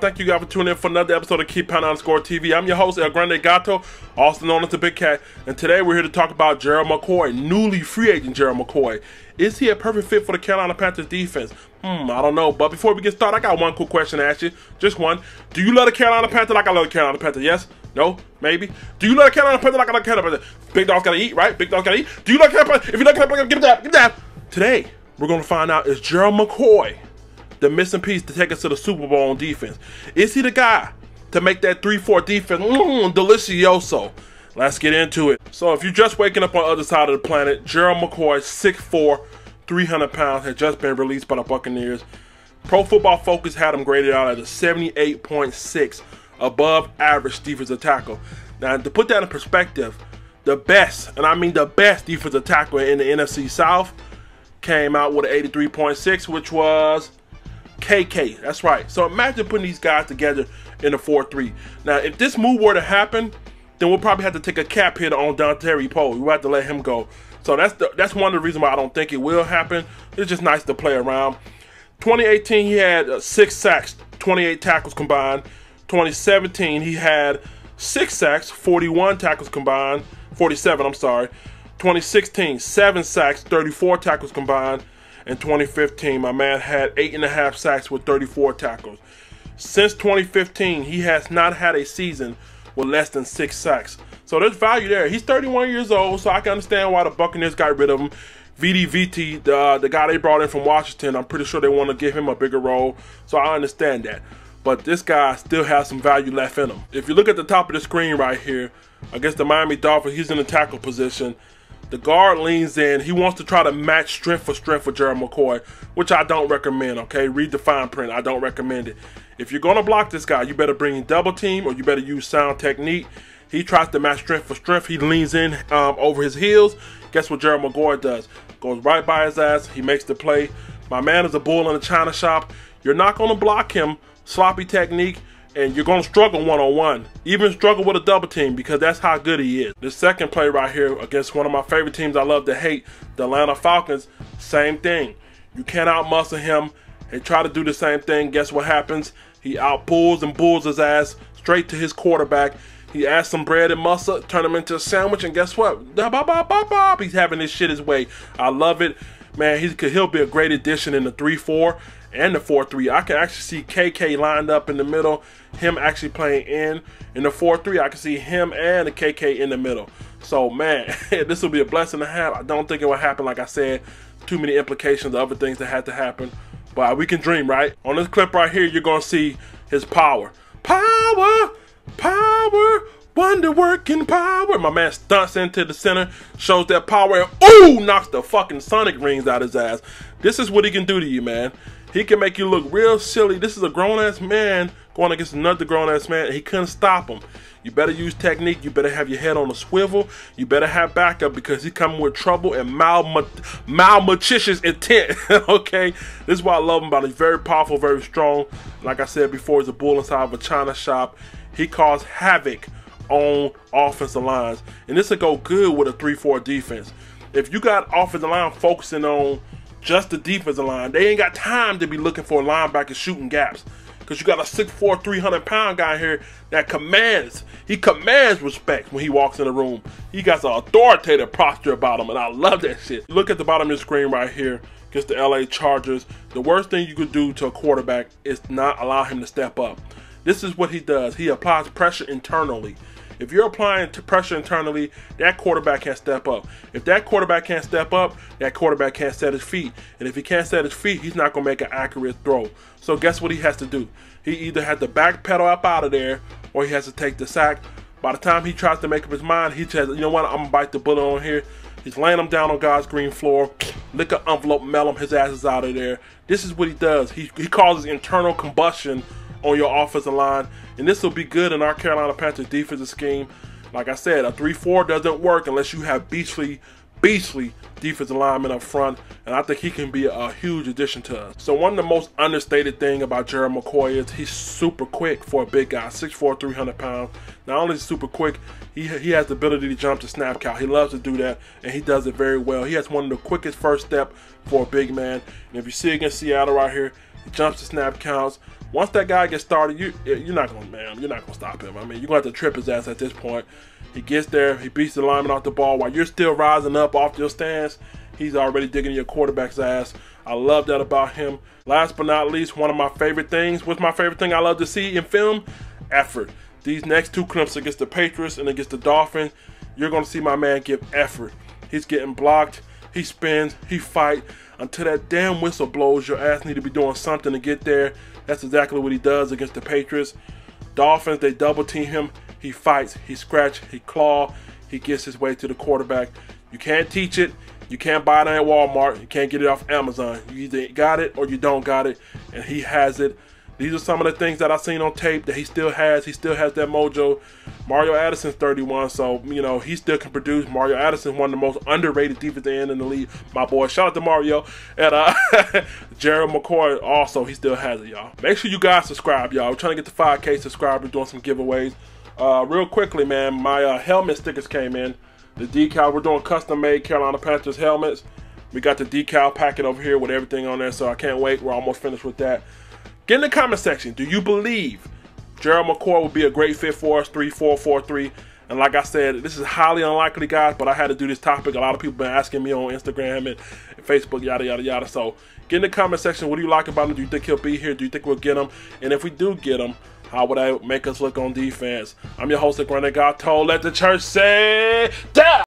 Thank you guys for tuning in for another episode of Keep Pound _ TV. I'm your host, Grande Gato, also known as the Big Cat, and today we're here to talk about Gerald McCoy, newly free agent Gerald McCoy. Is he a perfect fit for the Carolina Panthers defense? I don't know, but before we get started, I got one cool question to ask you. Just one. Do you love the Carolina Panthers like I love the Carolina Panthers? Yes? No? Maybe? Do you love the Carolina Panthers like I love the Carolina Panthers? Big dog's gotta eat, right? Big dog's gotta eat. Do you like Carolina Panthers? If you like Carolina Panthers, give it that. Today, we're gonna find out, is Gerald McCoy the missing piece to take us to the Super Bowl on defense? Is he the guy to make that 3-4 defense delicioso? Let's get into it. So if you're just waking up on the other side of the planet, Gerald McCoy, 6'4", 300 pounds, had just been released by the Buccaneers. Pro Football Focus had him graded out as a 78.6, above average defensive tackle. Now, to put that in perspective, the best, and I mean the best defensive tackle in the NFC South came out with an 83.6, which was KK. That's right. So imagine putting these guys together in a 4-3. Now, if this move were to happen, then we'll probably have to take a cap hit on Dontari Poe. We'll have to let him go. So that's one of the reasons why I don't think it will happen. It's just nice to play around. 2018, he had 6 sacks, 28 tackles combined. 2017, he had 6 sacks, 41 tackles combined. 47, I'm sorry. 2016, 7 sacks, 34 tackles combined. In 2015, my man had 8.5 sacks with 34 tackles. Since 2015, he has not had a season with less than 6 sacks. So there's value there. He's 31 years old, so I can understand why the Buccaneers got rid of him. VDVT, the guy they brought in from Washington, I'm pretty sure they want to give him a bigger role, so I understand that. But this guy still has some value left in him. If you look at the top of the screen right here, against the Miami Dolphins, he's in the tackle position. The guard leans in. He wants to try to match strength for strength with Gerald McCoy, which I don't recommend, okay? Read the fine print. I don't recommend it. If you're going to block this guy, you better bring in double team or you better use sound technique. He tries to match strength for strength. He leans in over his heels. Guess what Gerald McCoy does? Goes right by his ass. He makes the play. My man is a bull in the china shop. You're not going to block him. Sloppy technique. And you're going to struggle one-on-one. Even struggle with a double team because that's how good he is. The second play right here against one of my favorite teams I love to hate, the Atlanta Falcons, same thing. You can't out-muscle him. They try to do the same thing. Guess what happens? He out-pulls and bulls his ass straight to his quarterback. He adds some bread and muscle, turn him into a sandwich, and guess what? He's having this shit his way. I love it. Man, he'll be a great addition in the 3-4 and the 4-3. I can actually see KK lined up in the middle, him actually playing in the 4-3. I can see him and the KK in the middle. So, man, this will be a blessing to have. I don't think it will happen, like I said. Too many implications of other things that had to happen. But we can dream, right? On this clip right here, you're going to see his power. Power! Power! Wonder-working power. My man stunts into the center, shows that power, and ooh, knocks the fucking sonic rings out his ass. This is what he can do to you, man. He can make you look real silly. This is a grown-ass man going against another grown-ass man, and he couldn't stop him. You better use technique. You better have your head on a swivel. You better have backup because he's coming with trouble and malmalicious intent. Okay? This is why I love him about him. He's very powerful, very strong. Like I said before, he's a bull inside of a china shop. He caused havoc on offensive lines. And this will go good with a 3-4 defense. If you got offensive line focusing on just the defensive line, they ain't got time to be looking for a linebacker shooting gaps. Because you got a 6'4", 300-pound guy here that commands respect when he walks in the room. He got an authoritative posture about him, and I love that shit. Look at the bottom of the screen right here against the LA Chargers. The worst thing you could do to a quarterback is not allow him to step up. This is what he does. He applies pressure internally. If you're applying pressure internally, that quarterback can't step up. If that quarterback can't step up, that quarterback can't set his feet. And if he can't set his feet, he's not going to make an accurate throw. So guess what he has to do? He either has to backpedal up out of there or he has to take the sack. By the time he tries to make up his mind, he says, you know what, I'm going to bite the bullet on here. He's laying him down on God's green floor. Lick an envelope, mail him, his ass is out of there. This is what he does. He causes internal combustion on your offensive line, and this will be good in our Carolina Panthers defensive scheme. Like I said, a 3-4 doesn't work unless you have beastly defensive linemen up front, and I think he can be a huge addition to us. So one of the most understated thing about Gerald McCoy is he's super quick for a big guy, 6'4", 300 pounds. Not only is he super quick, he has the ability to jump to snap count. He loves to do that, and he does it very well. He has one of the quickest first step for a big man. And if you see against Seattle right here, he jumps to snap counts. Once that guy gets started, you're not gonna stop him. I mean, you're gonna have to trip his ass at this point. He gets there, he beats the lineman off the ball while you're still rising up off your stance. He's already digging your quarterback's ass. I love that about him. Last but not least, one of my favorite things. What's my favorite thing I love to see in film? Effort. These next two clips against the Patriots and against the Dolphins, you're going to see my man give effort. He's getting blocked. He spins. He fight until that damn whistle blows. Your ass need to be doing something to get there. That's exactly what he does against the Patriots. Dolphins, they double team him. He fights. He scratch. He claw. He gets his way to the quarterback. You can't teach it. You can't buy it at Walmart. You can't get it off Amazon. You either got it or you don't got it, and he has it. These are some of the things that I've seen on tape that he still has. He still has that mojo. Mario Addison's 31, so, you know, he still can produce. Mario Addison, one of the most underrated defensive end in the league. My boy, shout out to Mario. And Gerald McCoy also, he still has it, y'all. Make sure you guys subscribe, y'all. We're trying to get to 5K subscribers, doing some giveaways. Real quickly, man, my helmet stickers came in. The decal, we're doing custom-made Carolina Panthers helmets. We got the decal packet over here with everything on there, so I can't wait. We're almost finished with that. Get in the comment section. Do you believe Gerald McCoy would be a great fit for us, 3-4-4-3? And like I said, this is highly unlikely, guys, but I had to do this topic. A lot of people been asking me on Instagram and Facebook, yada, yada, yada. So get in the comment section. What do you like about him? Do you think he'll be here? Do you think we'll get him? And if we do get him, how would that make us look on defense? I'm your host, Grande Gato. Let the church say, die!